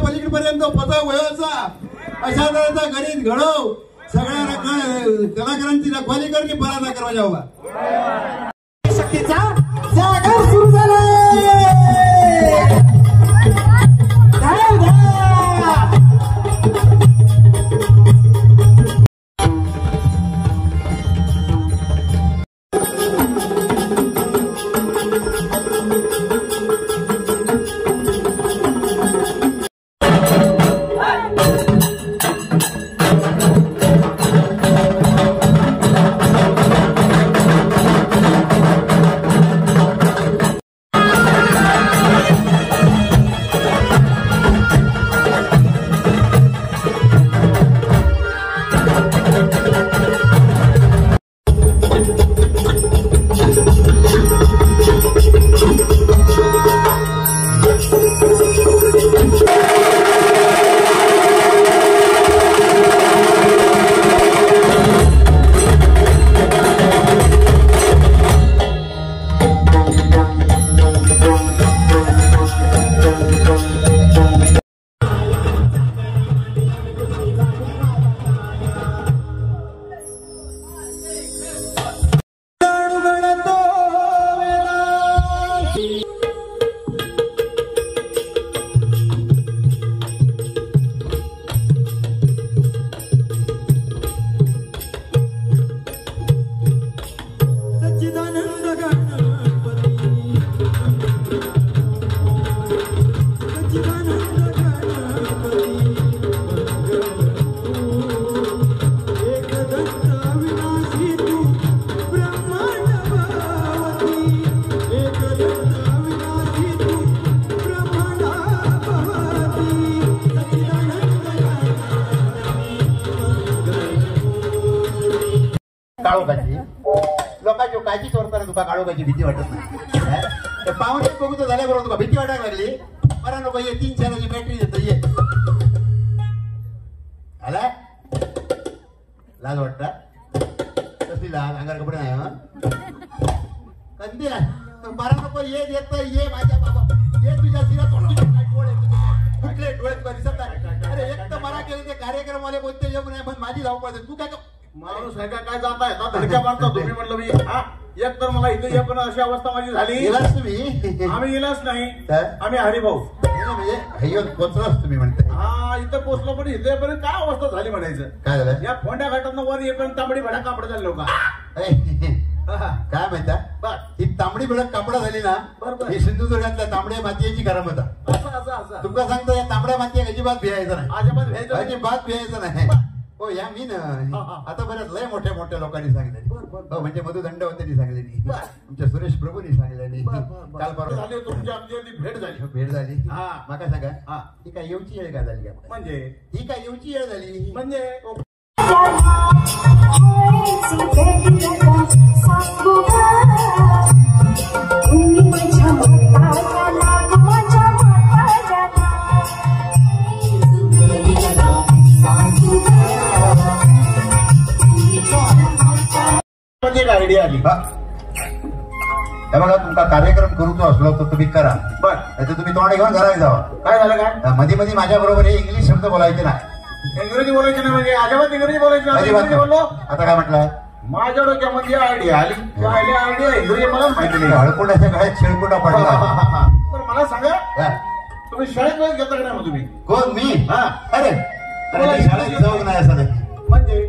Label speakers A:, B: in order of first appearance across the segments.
A: पलीकडपर्यंत पदा वयाचा अशा तऱ्हेचा गणित घडव सगळ्या कलाकारांची रखवाली करणे परादा करवायचा बाबा. शक्तीचा जागर सुरू झाला. काळोखाची लोकांची काळजी चोरताना तुका काळोखाची भीती वाटत नाही. पाहुणे बघू तर झाल्याबरोबर तुका भीती वाटायला लागली. बरा नको ये 3 शेराची बॅटरी देतो ये आला लाज वाटता कसली लाज अंगार कपडे नाही कंदी बरा नको ये येत ये माझ्या बाबा ये तुझ्या शिरा कुठले डोळे तुला दिसत नाही. अरे एक तर मला केले ते कार्यक्रम वाले बोलते येऊ नाही पण माझी धावपळ तू काय
B: माणूस आहे का काय जात आहे धडक्या मारता तुम्ही म्हणलं मी एक तर मला इथे पण अशी अवस्था माझी झाली.
A: तुम्ही
B: आम्ही गेलाच नाही आम्ही हरिभाऊ
A: म्हणजे हय्योत पोचलाच तुम्ही म्हणते.
B: हा इथं पोचलो पण इथे पर्यंत काय अवस्था झाली म्हणायचं.
A: काय झालं
B: या फोंड्या घाटात वर येपर्यंत तांबडी भडा कापड झाले लोक
A: काय म्हणता ही तांबडी भडक कापडा झाली ना
B: बरोबर
A: ही सिंधुदुर्गातल्या तांबड्या मातीची करामत
B: असं
A: तुमका सांगतो या तांबड्या माती अजिबात भियायचं नाही अजिबात भियायचं नाही. हो या मी ना आता बऱ्याच लय मोठ्या मोठ्या लोकांनी सांगितलं हो म्हणजे मधुदंडवतेनी सांगलेली तुमच्या सुरेश प्रभूंनी सांगलेली काल परवा भेट झाली. माका सांगा ही काय येऊची येळ का झाली
B: म्हणजे
A: ही काय येऊची येळ झाली म्हणजे
B: आयडिया आली
A: बघा तुमचा कार्यक्रम करूचो असलो तर तुम्ही करा
B: बर
A: नाही तुम्ही तोंड घेऊन घरात जावा.
B: काय झालं काय
A: मध्ये मध्ये माझ्या बरोबर हे इंग्लिश शब्द बोलायचे नाही.
B: इंग्रजी बोलायचे नाही म्हणजे अजिबात इंग्रजी बोलायची बोललो.
A: आता काय म्हटलं
B: माझ्या डोक्यामध्ये आयडिया आली आयडिया इंग्रजी मला माहिती नाही.
A: हळकुंडाच्या गळ्यात शिळकुंडा पडला.
B: पण मला सांगा तुम्ही शाळेत वेळ घेता का नाही मग तुम्ही
A: कोण मी अरे शाळेत जाऊ नाही असं नाही
B: म्हणजे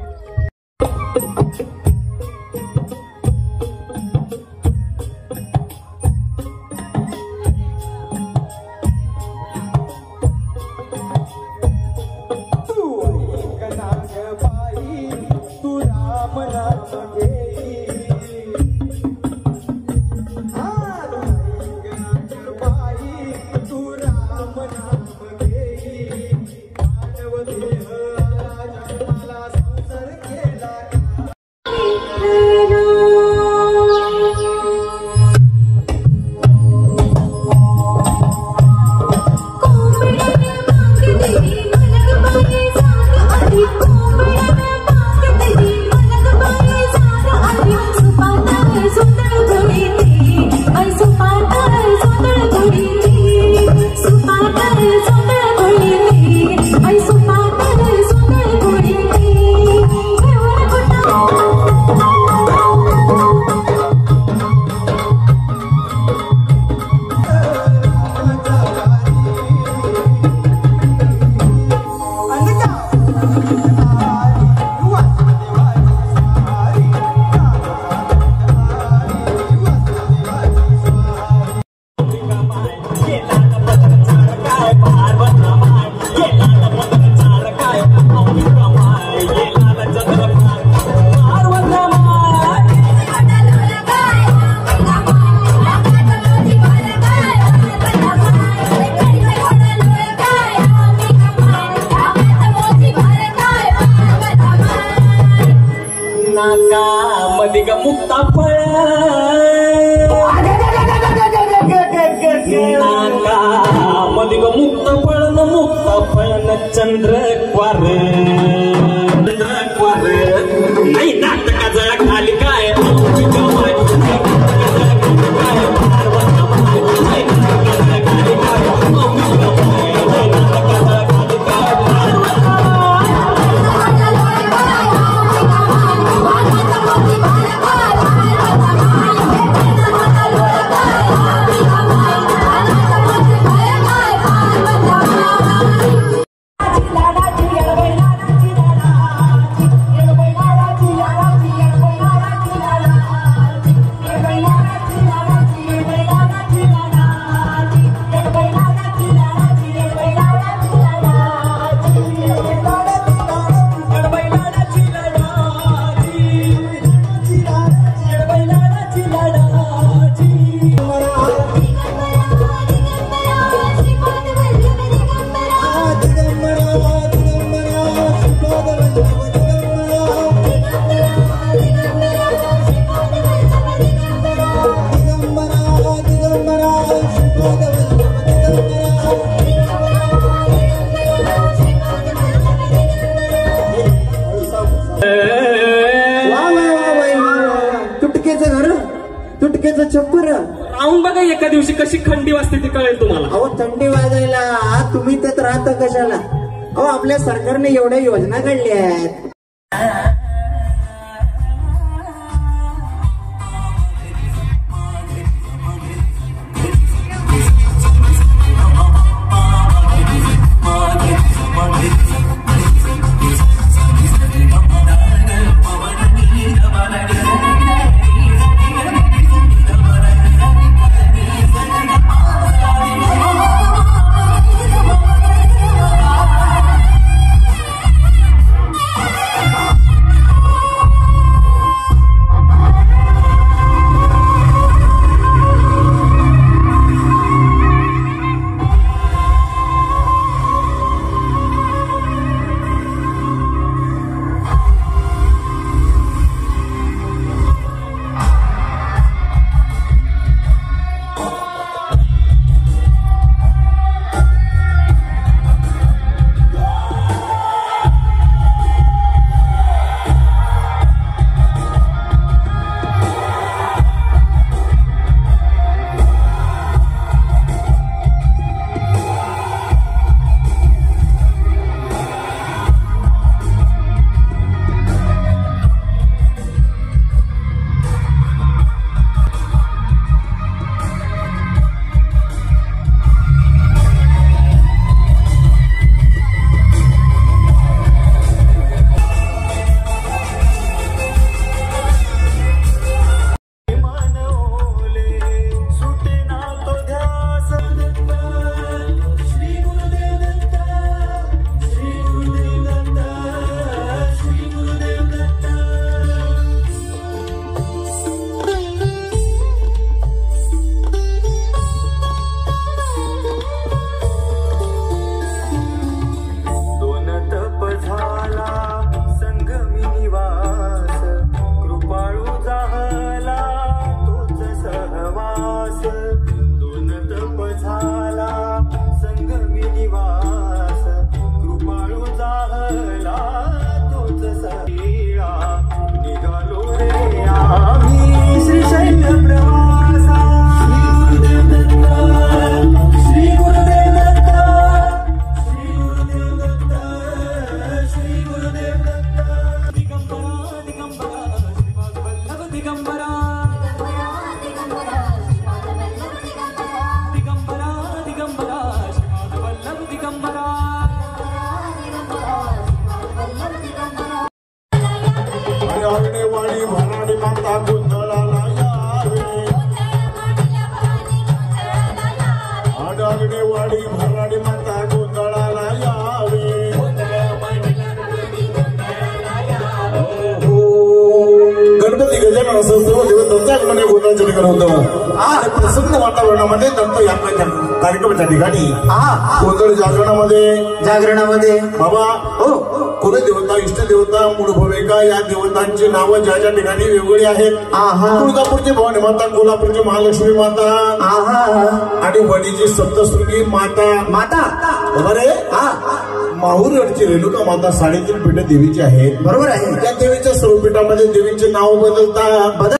C: चंद्र क्वार नाही नाटकाचं खाली काय
D: चप्पर
C: राहून बघा एका दिवशी कशी खंडी वाजते ती कळेल तुम्हाला.
D: अहो थंडी वाजायला तुम्ही त्यात राहता कशाला. अहो आपल्या सरकारने एवढ्या योजना काढल्या आहेत.
B: देवतांच्या ठिकाणी होतं आणि प्रसन्न वातावरणामध्ये दत्त यात्रेच्या कार्यक्रमाच्या ठिकाणी गोंधळ जागरणामध्ये बाबा कुलदेवता इष्टदेवता मूळभूमिका या देवतांची नावं ज्या ज्या ठिकाणी वेगवेगळी आहेत. तुळजापूरची भवानी माता, कोल्हापूरची महालक्ष्मी माता आणि वडीची सप्तशृंगी माता बरोबर आहे. माहूरगडची रेणुका माता 3.5 पीठ देवीची आहेत. बरोबर आहे. त्या देवीच्या सर्व पीठामध्ये देवीचे नाव बदलतात.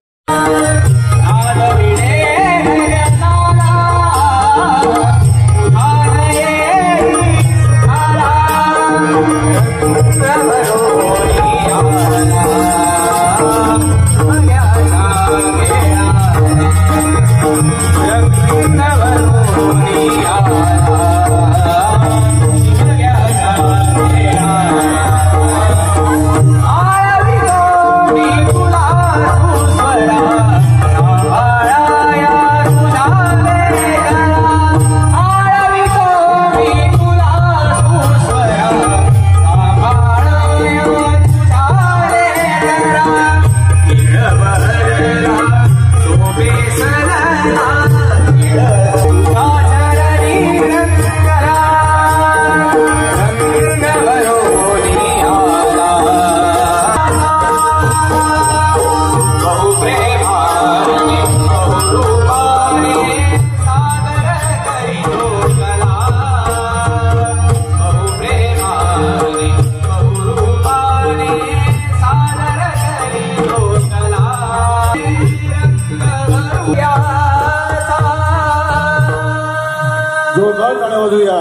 B: जोरदार गाणं वाजूया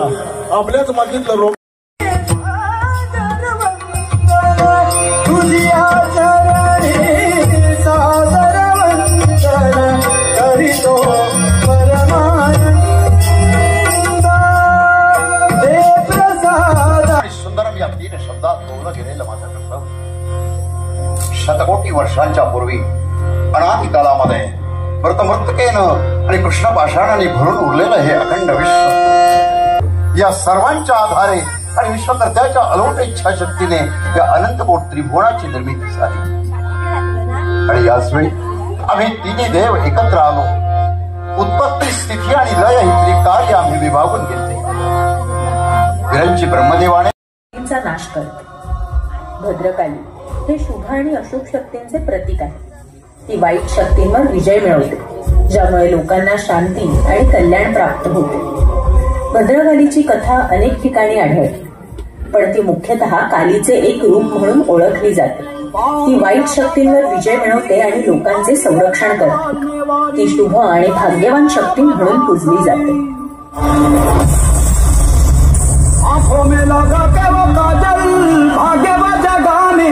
B: आपल्याच मातीतलं रोग.
A: सुंदरम या 3 शब्दात बोललं गेलेलं माझं कर्तव्य शतकोटी वर्षांच्या पूर्वी अनादी काळामध्ये मृतमृतकेनं आणि कृष्ण पाषाणाने भरून उरलेलं हे अखंड विश्व या सर्वांच्या आधारे आणि विश्वकर्त्याच्या अलोट इच्छाशक्तीने या अनंतकोट त्रिभुवनाची निर्मिती झाली. आणि याचवेळी आम्ही तिन्ही देव एकत्र आलो. उत्पत्ती, स्थिती आणि लय ही त्रिकार्य आम्ही विभागून घेतले. विरंची ब्रह्मदेवाने
E: नाश करते. भद्रकाली हे शुभ आणि अशुभ शक्तींचे प्रतीक आहे. ती वाईट शक्तींवर विजय मिळवते, ज्यामुळे लोकांना शांती आणि कल्याण प्राप्त होते. भद्रकालीची कथा अनेक ठिकाणी आढळते, पण ती मुख्यतः कालीचे एक रूप म्हणून ओळखली जाते. ती वाईट शक्तींवर विजय मिळवते आणि लोकांचे संरक्षण करते. ती शुभ आणि भाग्यवान शक्ती म्हणून पूजली जाते.
F: आंखों में लगा के वो काजल भाग्य बजा गाने